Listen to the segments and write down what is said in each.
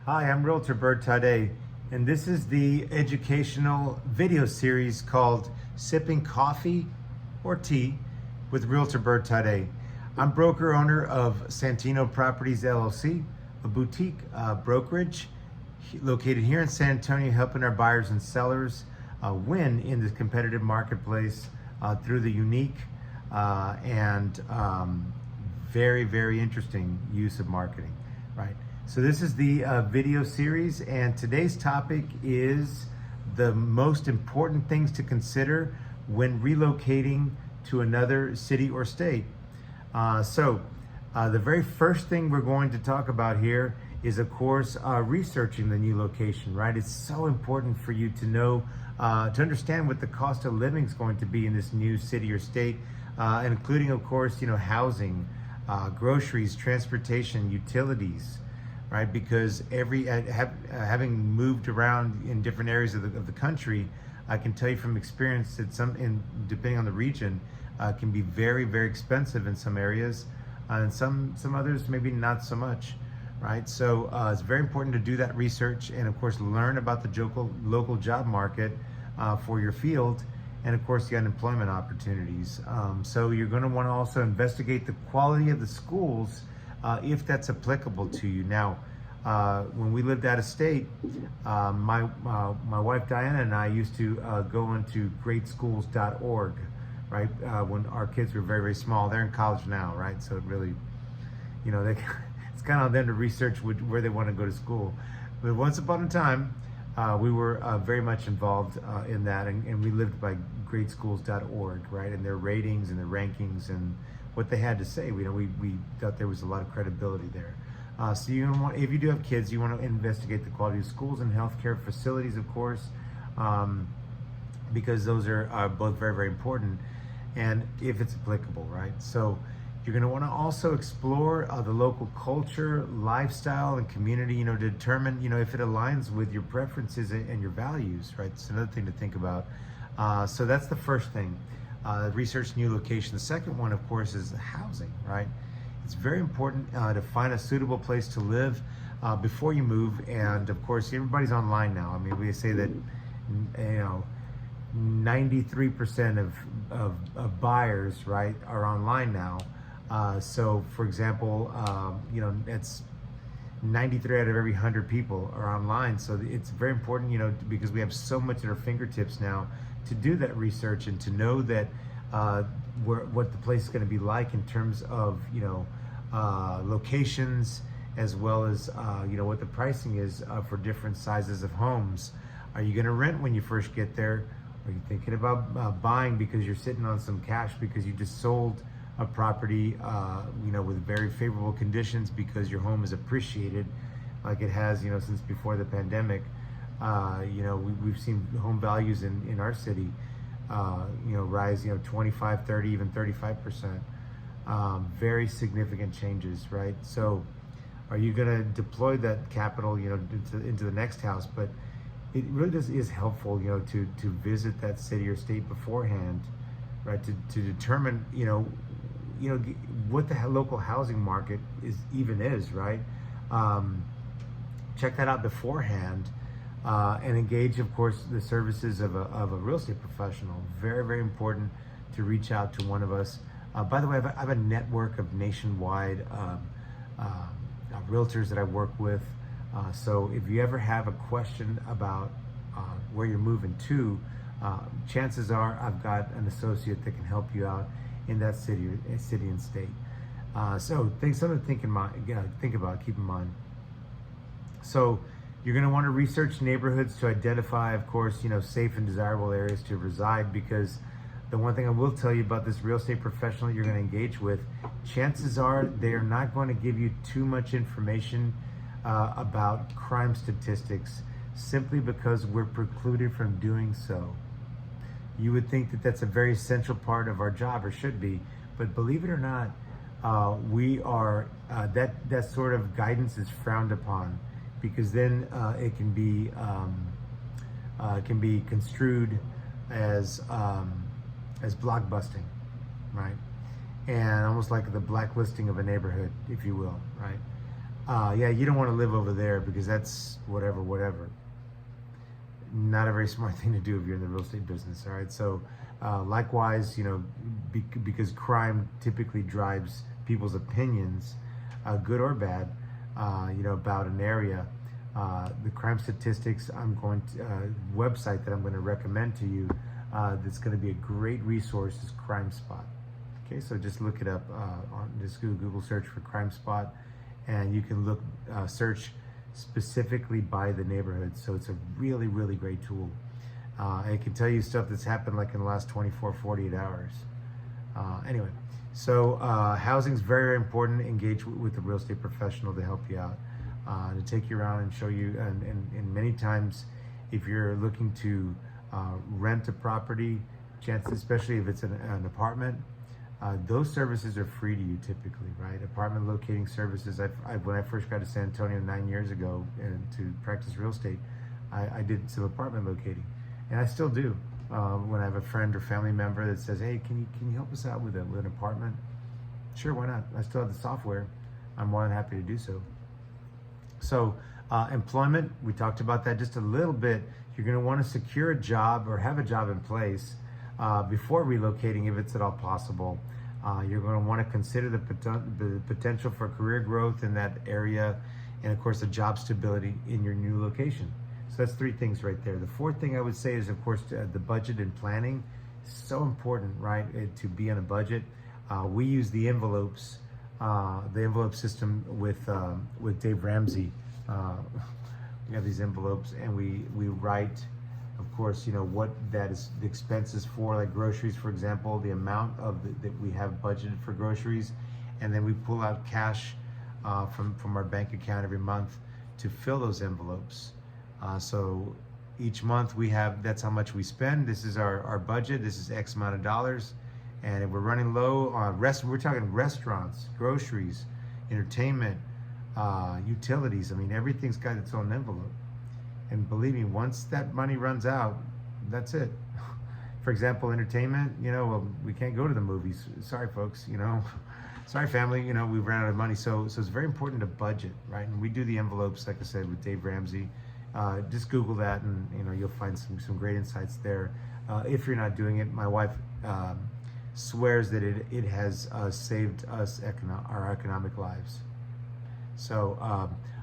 Hi, I'm Realtor Bert Taddei, and this is the educational video series called Sipping Coffee or Tea with Realtor Bert Taddei. I'm broker owner of Santino Properties LLC, a boutique brokerage located here in San Antonio, helping our buyers and sellers win in this competitive marketplace through the unique and very, very interesting use of marketing, right? So this is the video series, and today's topic is the most important things to consider when relocating to another city or state. The very first thing we're going to talk about here is, of course, researching the new location, right? It's so important for you to know, to understand what the cost of living is going to be in this new city or state, including, of course, housing, groceries, transportation, utilities, right? Because having moved around in different areas of the country, I can tell you from experience that depending on the region, can be very, very expensive in some areas, and some others maybe not so much, right? So it's very important to do that research and, of course, learn about the local job market for your field, and, of course, the unemployment opportunities. So you're going to want to also investigate the quality of the schools if that's applicable to you. Now, when we lived out of state, my wife Diana and I used to go into greatschools.org, right? When our kids were very, very small. They're in college now, right? So it really, it's kind of on them to research where they want to go to school. But once upon a time, we were very much involved in that, and we lived by greatschools.org, right? And their ratings and their rankings and what they had to say. We thought there was a lot of credibility there. So if you do have kids, you want to investigate the quality of schools and healthcare facilities, of course, because those are both very, very important, and if it's applicable, right? So you're going to want to also explore the local culture, lifestyle, and community, to determine, if it aligns with your preferences and your values, right? It's another thing to think about. So that's the first thing. Research new location. The second one, of course, is housing, right? It's very important to find a suitable place to live before you move. And of course, everybody's online now. I mean, we say that, 93% of buyers, right, are online now. So for example, it's 93 out of every 100 people are online. So it's very important, because we have so much at our fingertips now to do that research and to know that what the place is going to be like in terms of locations, as well as what the pricing is for different sizes of homes. Are you going to rent when you first get there? Are you thinking about buying because you're sitting on some cash because you just sold a property with very favorable conditions because your home is appreciated like it has since before the pandemic? We've seen home values in our city rise 25, 30, even 35%. Very significant changes, right? So are you going to deploy that capital into the next house? But it really is helpful to visit that city or state beforehand, right? To determine what the local housing market is, right? Check that out beforehand, and engage, of course, the services of a real estate professional. Very, very important to reach out to one of us. By the way, I have a network of nationwide realtors that I work with. So if you ever have a question about where you're moving to, chances are I've got an associate that can help you out in that city and state. So something to think about, keep in mind. So you're going to want to research neighborhoods to identify, of course, safe and desirable areas to reside, because the one thing I will tell you about this real estate professional you're going to engage with, chances are they are not going to give you too much information about crime statistics, simply because we're precluded from doing so. You would think that that's a very essential part of our job, or should be, but believe it or not, we are that sort of guidance is frowned upon, because then it can be construed as blockbusting, right? And almost like the blacklisting of a neighborhood, if you will, right? Yeah, you don't want to live over there because that's whatever. Not a very smart thing to do if you're in the real estate business. All right. So, likewise, because crime typically drives people's opinions, good or bad, about an area. The crime statistics website that I'm going to recommend to you that's going to be a great resource is Crime Spot. Okay, so just look it up just Google search for Crime Spot, and you can search specifically by the neighborhood. So it's a really, really great tool. It can tell you stuff that's happened like in the last 24, 48 hours. Anyway, so housing is very, very important. Engage with the real estate professional to help you out, to take you around and show you. And many times, if you're looking to rent a property, chances, especially if it's an apartment, those services are free to you typically, right? Apartment locating services. When I first got to San Antonio 9 years ago and to practice real estate, I did some apartment locating, and I still do. When I have a friend or family member that says, "Hey, can you help us out with an apartment?" Sure, why not? I still have the software. I'm more than happy to do so. So, employment, we talked about that just a little bit. You're going to want to secure a job or have a job in place before relocating, if it's at all possible. You're going to want to consider the potential for career growth in that area, and of course the job stability in your new location. So that's three things right there. The fourth thing I would say is, of course, the budget and planning. So important, right, to be on a budget. We use the envelope system with Dave Ramsey. We have these envelopes, and we write, of course, what that is, the expenses for, like groceries, for example, the amount that we have budgeted for groceries, and then we pull out cash from our bank account every month to fill those envelopes. So each month that's how much we spend. This is our budget. This is X amount of dollars, and if we're running low on we're talking restaurants, groceries, entertainment, utilities. I mean, everything's got its own envelope. And believe me, once that money runs out, that's it. For example, entertainment, we can't go to the movies. Sorry, folks, sorry, family, we ran out of money. So it's very important to budget, right? And we do the envelopes, like I said, with Dave Ramsey. Just Google that, and you'll find some great insights there. If you're not doing it, my wife swears that it has saved us our economic lives. So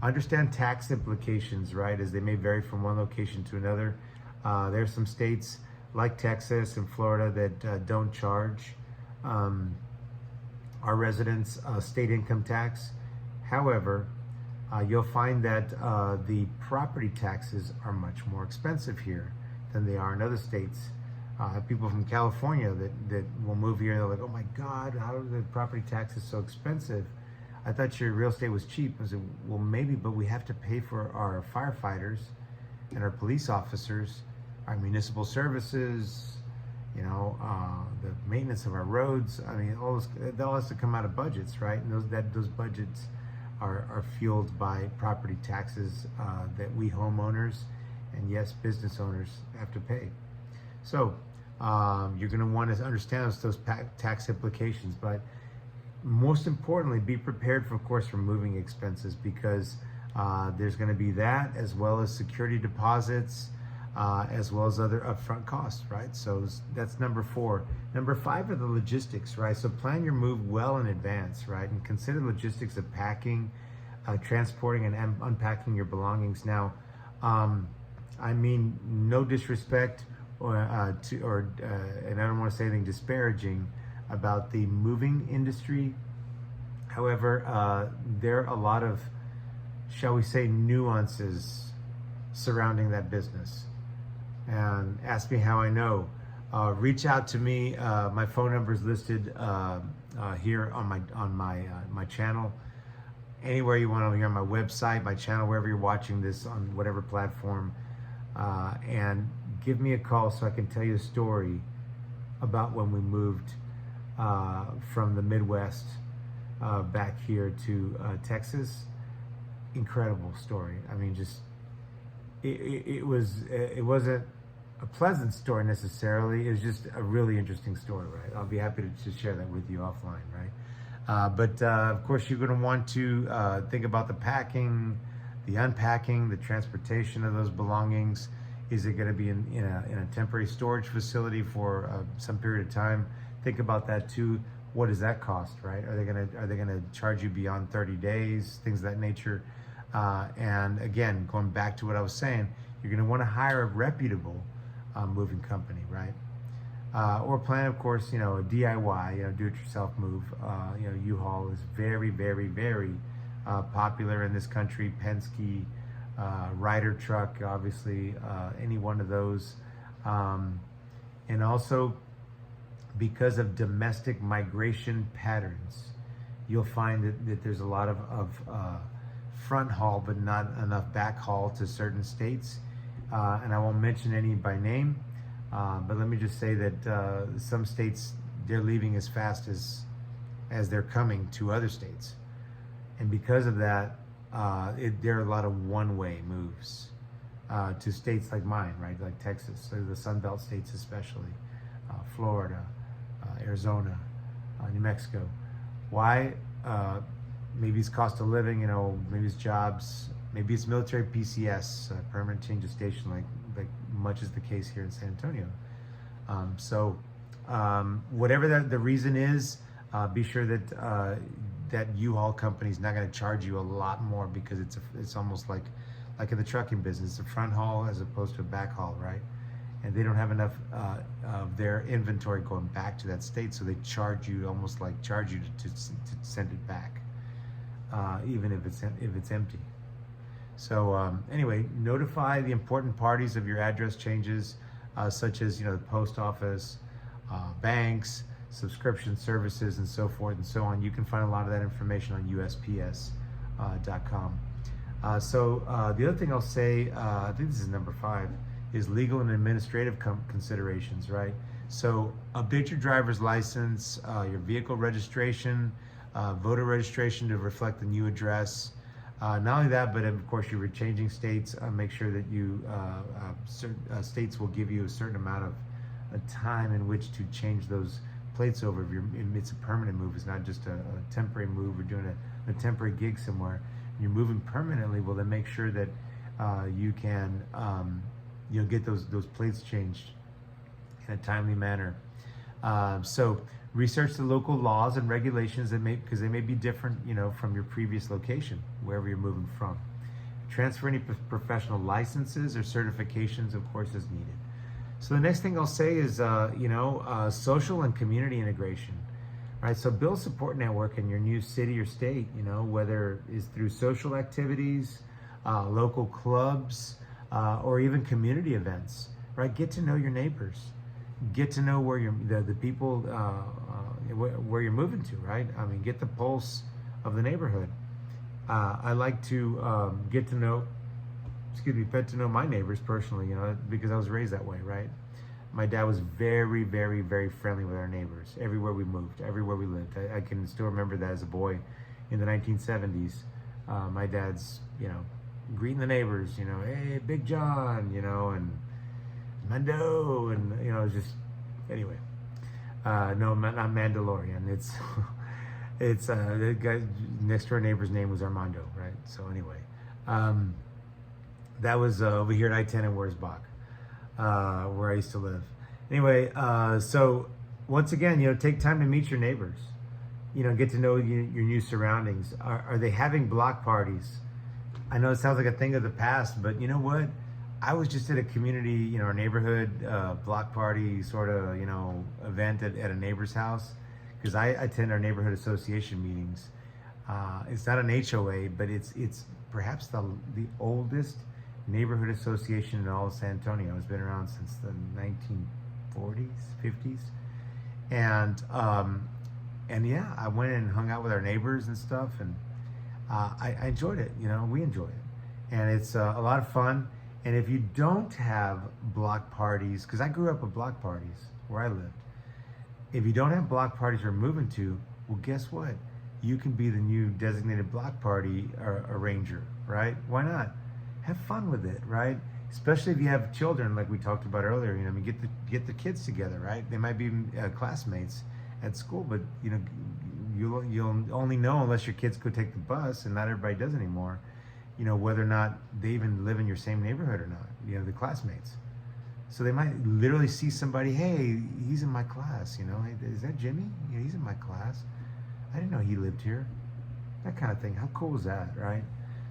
understand tax implications, right, as they may vary from one location to another. There are some states like Texas and Florida that don't charge our residents state income tax. However, you'll find that the property taxes are much more expensive here than they are in other states. I have people from California that will move here, and they're like, "Oh my God, how are the property taxes so expensive? I thought your real estate was cheap." I said, "Well, maybe, but we have to pay for our firefighters and our police officers, our municipal services, the maintenance of our roads. I mean, that all has to come out of budgets, right? And those budgets are fueled by property taxes that we homeowners and yes, business owners have to pay. So you're going to want to understand those tax implications, but most importantly, be prepared for, of course, for moving expenses, because there's going to be that, as well as security deposits, as well as other upfront costs, right? So that's number 4. Number 5 are the logistics, right? So plan your move well in advance, right? And consider logistics of packing, transporting, and unpacking your belongings. Now, I mean, no disrespect, and I don't want to say anything disparaging about the moving industry. However, there are a lot of, shall we say, nuances surrounding that business. And ask me how I know. Reach out to me. My phone number is listed here on my channel. Anywhere you want to, here on my website, my channel, wherever you're watching this, on whatever platform, and give me a call so I can tell you a story about when we moved from the Midwest back here to Texas. Incredible story. I mean, just it wasn't a pleasant story necessarily. It was just a really interesting story, right? I'll be happy to share that with you offline, right? But of course, you're going to want to think about the packing, the unpacking, the transportation of those belongings. Is it going to be in a temporary storage facility for some period of time? Think about that too. What does that cost, right? Are they gonna charge you beyond 30 days? Things of that nature. And again, going back to what I was saying, you're going to want to hire a reputable moving company, right? Or plan, of course, a DIY, do-it-yourself move. U-Haul is very, very, very popular in this country. Penske, Ryder truck, obviously, any one of those. And also, because of domestic migration patterns, you'll find that there's a lot of front haul, but not enough back haul to certain states. And I won't mention any by name, but let me just say that some states, they're leaving as fast as they're coming to other states. And because of that, there are a lot of one-way moves to states like mine, right? Like Texas, so the Sun Belt states especially, Florida, Arizona, New Mexico. Why? Maybe it's cost of living, maybe it's jobs, maybe it's military PCS, permanent change of station, like much is the case here in San Antonio. Whatever the reason is, be sure that that U-Haul company is not going to charge you a lot more, because it's almost like in the trucking business, it's a front haul as opposed to a back haul, right? And they don't have enough of their inventory going back to that state, so they charge you to send it back, even if it's empty. So anyway, notify the important parties of your address changes, such as the post office, banks, subscription services, and so forth and so on. You can find a lot of that information on USPS.com. The other thing I'll say, I think this is number 5, is legal and administrative considerations, right? So update your driver's license, your vehicle registration, voter registration to reflect the new address. Not only that, but of course, you're changing states. Make sure that certain states will give you a certain amount of time in which to change those plates over. If it's a permanent move, it's not just a temporary move or doing a temporary gig somewhere. You're moving permanently. Well, then make sure that you can get those plates changed in a timely manner. So research the local laws and regulations because they may be different, from your previous location, wherever you're moving from. Transfer any professional licenses or certifications, of course, as needed. So the next thing I'll say is, social and community integration, right? So build a support network in your new city or state, whether it's through social activities, local clubs, or even community events, right? Get to know your neighbors. Get to know where the people, where you're moving to, right? I mean, get the pulse of the neighborhood. I like to get to know my neighbors personally, because I was raised that way, right? My dad was very, very, very friendly with our neighbors everywhere we moved, everywhere we lived. I can still remember that as a boy in the 1970s. My dad's, greeting the neighbors, hey, Big John, and Mando, and it was just, anyway. No, not Mandalorian. It's the guy next door neighbor's name was Armando, right? So anyway, that was over here at I-10 in Wurzbach, where I used to live. Anyway, so once again, take time to meet your neighbors. Get to know your new surroundings. Are they having block parties? I know it sounds like a thing of the past, but you know what? I was just at a community, our neighborhood block party sort of, event at a neighbor's house, because I attend our neighborhood association meetings. It's not an HOA, but it's perhaps the oldest neighborhood association in all of San Antonio. It's been around since the 1940s, 50s, and yeah, I went and hung out with our neighbors and stuff, and I enjoyed it. We enjoyed it, and it's a lot of fun. And if you don't have block parties, because I grew up with block parties where I lived, if you don't have block parties you're moving to, well, guess what? You can be the new designated block party arranger, right? Why not? Have fun with it, right? Especially if you have children, like we talked about earlier. Get the kids together, right? They might be classmates at school, but you'll only know unless your kids go take the bus, and not everybody does anymore. Whether or not they even live in your same neighborhood or not. The classmates. So they might literally see somebody. Hey, he's in my class. Hey, is that Jimmy? Yeah, he's in my class. I didn't know he lived here. That kind of thing. How cool is that, right?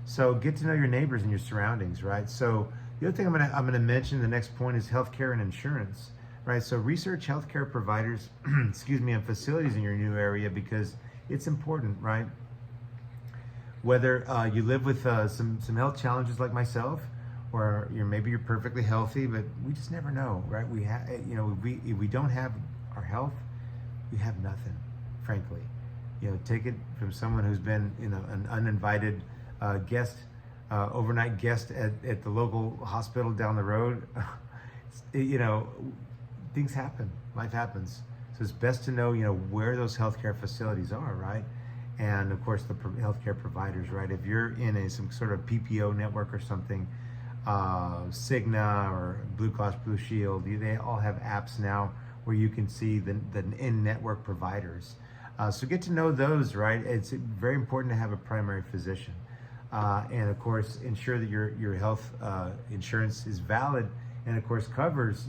So get to know your neighbors and your surroundings, right? So the other thing I'm gonna mention, the next point, is healthcare and insurance, right? So research healthcare providers, excuse me, and facilities in your new area, because it's important, right? Whether you live with some health challenges like myself, or maybe you're perfectly healthy, but we just never know, right? We have, if we don't have our health, we have nothing, frankly. Take it from someone who's been, an uninvited guest, overnight guest at the local hospital down the road. Things happen, life happens. So it's best to know, where those healthcare facilities are, right? And of course, the healthcare providers, right? If you're in some sort of PPO network or something, Cigna or Blue Cross Blue Shield, they all have apps now where you can see the in-network providers. So get to know those, right? It's very important to have a primary physician. And of course, ensure that your health insurance is valid and of course covers,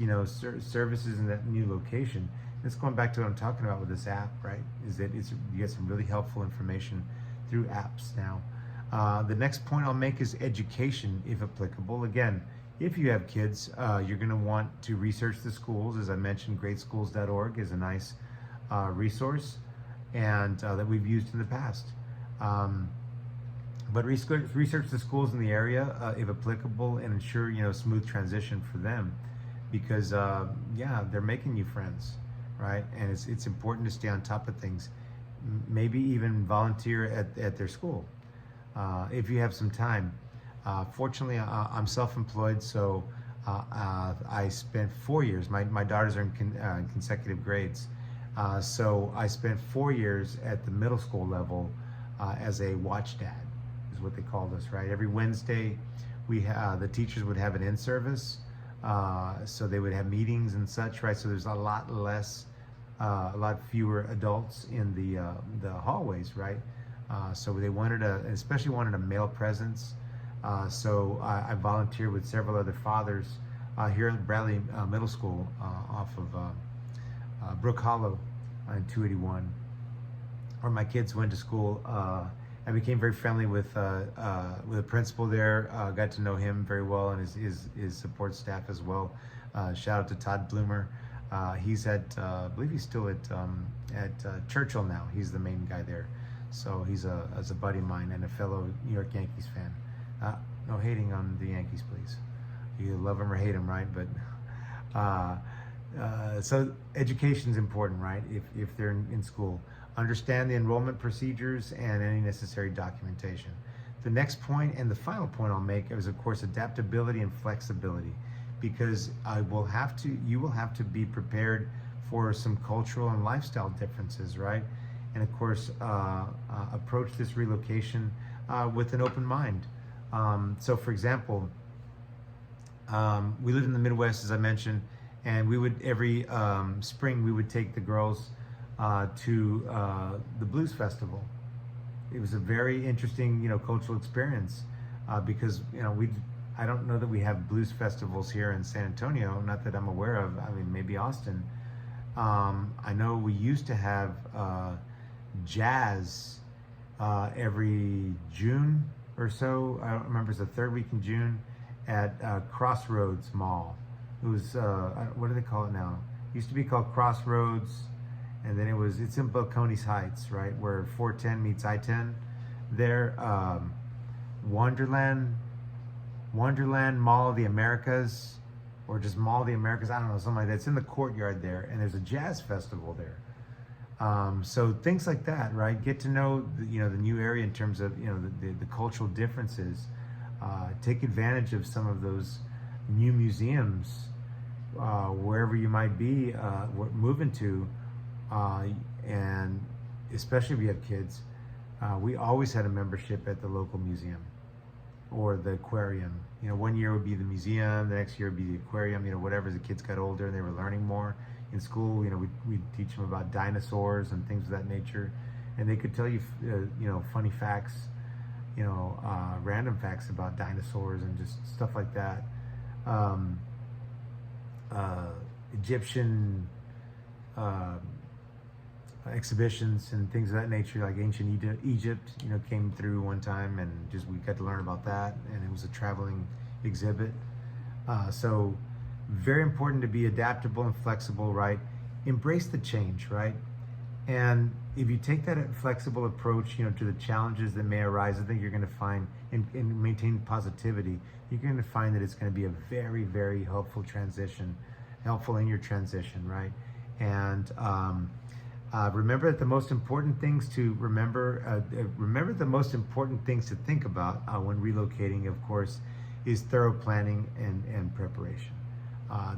services in that new location. It's going back to what I'm talking about with this app, right? Is that you get some really helpful information through apps now. The next point I'll make is education, if applicable. Again, if you have kids, you're going to want to research the schools. As I mentioned, greatschools.org is a nice resource, and that we've used in the past. But research the schools in the area, if applicable, and ensure smooth transition for them, because they're making you friends, right? And it's important to stay on top of things. Maybe even volunteer at their school if you have some time. Fortunately, I'm self-employed, so I spent 4 years. My daughters are in consecutive grades, so I spent 4 years at the middle school level as a watch dad, is what they called us, right? Every Wednesday, the teachers would have an in-service, so they would have meetings and such, right? So there's a lot fewer adults in the hallways, right? So they especially wanted a male presence. So I volunteered with several other fathers here at Bradley Middle School off of Brook Hollow in 281, where my kids went to school. I became very friendly with the principal there. Got to know him very well, and his support staff as well. Shout out to Todd Bloomer. He's I believe he's still at Churchill now. He's the main guy there. So he's as a buddy of mine and a fellow New York Yankees fan. No hating on the Yankees, please. You love them or hate them, right? But so education's important, right? If they're in school, understand the enrollment procedures and any necessary documentation. The next point and the final point I'll make is, of course, adaptability and flexibility, because you will have to be prepared for some cultural and lifestyle differences, right? And of course, approach this relocation with an open mind. So for example, we live in the Midwest, as I mentioned, and we would every spring we would take the girls to the blues festival. It was a very interesting, cultural experience because I don't know that we have blues festivals here in San Antonio, not that I'm aware of. I mean, maybe Austin. I know we used to have jazz every June or so. I don't remember, it's the third week in June at Crossroads Mall. It was, what do they call it now? It used to be called Crossroads, and then it's in Balcones Heights, right, where 410 meets I-10 there. Wonderland Mall of the Americas, or just Mall of the Americas, I don't know, something like that. It's in the courtyard there, and there's a jazz festival there. So things like that, right? Get to know the new area in terms of the cultural differences. Take advantage of some of those new museums wherever you might be moving to, and especially if you have kids. We always had a membership at the local museum or the aquarium. 1 year would be the museum, the next year would be the aquarium. Whatever. As the kids got older and they were learning more in school, we'd teach them about dinosaurs and things of that nature. and they could tell you, funny facts, random facts about dinosaurs and just stuff like that. Egyptian exhibitions and things of that nature, like ancient Egypt, came through one time, and just we got to learn about that, and it was a traveling exhibit. So very important to be adaptable and flexible, right? Embrace the change, right? And if you take that flexible approach, to the challenges that may arise, I think you're going to find, and maintain positivity, you're going to find that it's going to be a very, very helpful in your transition, right? And remember that the most important things to remember the most important things to think about when relocating, of course, is thorough planning and preparation.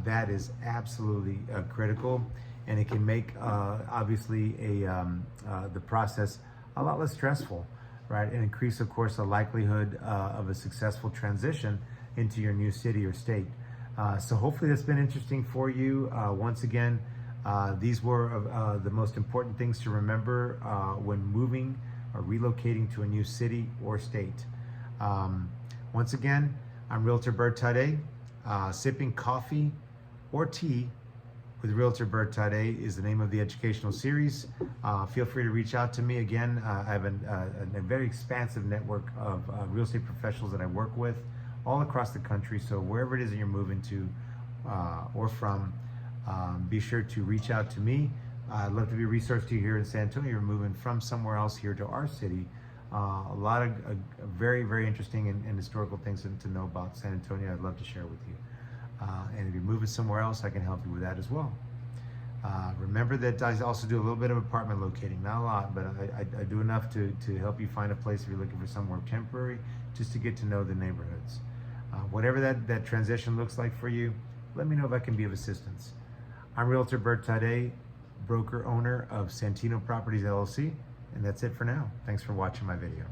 That is absolutely critical, and it can make obviously the process a lot less stressful, right? And increase, of course, the likelihood of a successful transition into your new city or state. So hopefully that's been interesting for you. Once again, these were the most important things to remember when moving or relocating to a new city or state. Once again, I'm Realtor Bert Taddei. Sipping coffee or tea with Realtor Bert Taddei is the name of the educational series. Feel free to reach out to me. Again, I have a very expansive network of real estate professionals that I work with all across the country. So wherever it is that you're moving to or from, be sure to reach out to me. I'd love to be a resource to you here in San Antonio. You're moving from somewhere else here to our city. A lot of very, very interesting and historical things to know about San Antonio. I'd love to share with you. And if you're moving somewhere else, I can help you with that as well. Remember that I also do a little bit of apartment locating, not a lot, but I do enough to help you find a place if you're looking for somewhere temporary, just to get to know the neighborhoods. Whatever that transition looks like for you, let me know if I can be of assistance. I'm Realtor Bert Taddei, broker owner of Santino Properties LLC, and that's it for now. Thanks for watching my video.